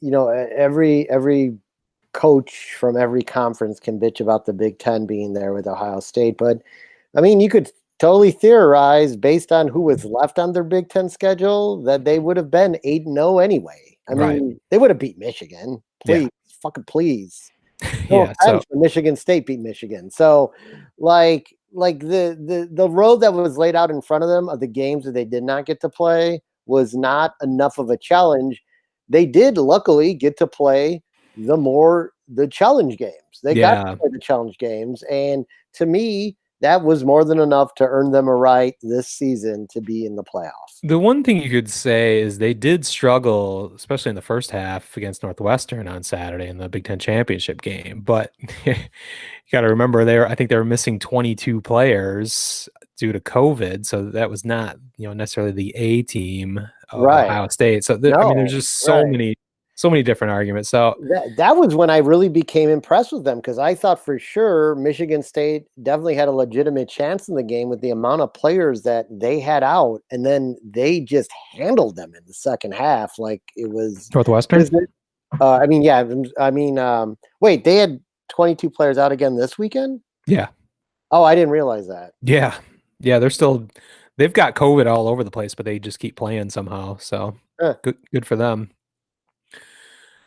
every coach from every conference can bitch about the Big Ten being there with Ohio State, but I mean, you could totally theorize based on who was left on their Big Ten schedule that they would have been 8-0 anyway. I mean, they would have beat Michigan. Please, fucking please. No offense, but Michigan State beat Michigan. So, like the road that was laid out in front of them of the games that they did not get to play was not enough of a challenge. They did luckily get to play the challenge games. They got to play the challenge games, and to me, that was more than enough to earn them a right this season to be in the playoffs. The one thing you could say is they did struggle, especially in the first half against Northwestern on Saturday in the Big Ten championship game. But you got to remember I think they were missing 22 players due to COVID. So that was not, necessarily the A team of Ohio State. So there's just so many different arguments. So that was when I really became impressed with them, because I thought for sure Michigan State definitely had a legitimate chance in the game with the amount of players that they had out, and then they just handled them in the second half like it was Northwestern. Wait, they had 22 players out again this weekend? Yeah. Oh, I didn't realize that. Yeah. They've got COVID all over the place, but they just keep playing somehow. So good for them.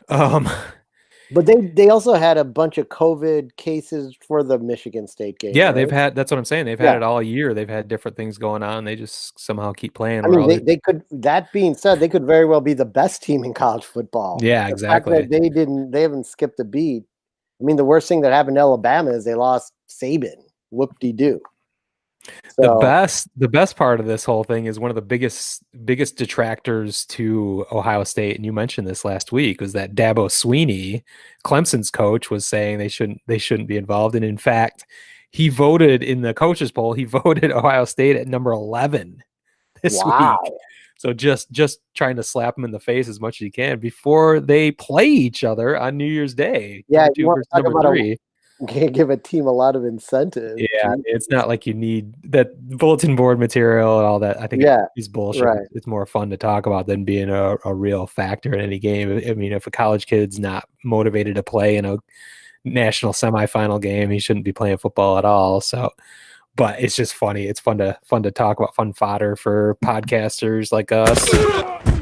But they also had a bunch of COVID cases for the Michigan State game. Yeah, right? That's what I'm saying. They've had it all year. They've had different things going on. They just somehow keep playing. I mean, they could. That being said, they could very well be the best team in college football. Yeah, exactly. The fact that they haven't skipped a beat. I mean, the worst thing that happened to Alabama is they lost Saban. Whoop-de-doo. So, the best part of this whole thing is one of the biggest detractors to Ohio State, and you mentioned this last week, was that Dabo Swinney, Clemson's coach, was saying they shouldn't be involved. And in fact, he voted in the coaches poll. He voted Ohio State at number 11 this week. So just trying to slap them in the face as much as you can before they play each other on New Year's Day. Yeah, you want to talk about number 3. Can't give a team a lot of incentive. Yeah, it's not like you need that bulletin board material and all that. I think it's bullshit. Right. It's more fun to talk about than being a real factor in any game. I mean, if a college kid's not motivated to play in a national semifinal game, he shouldn't be playing football at all. So, but it's just funny. It's fun to talk about, fun fodder for podcasters like us.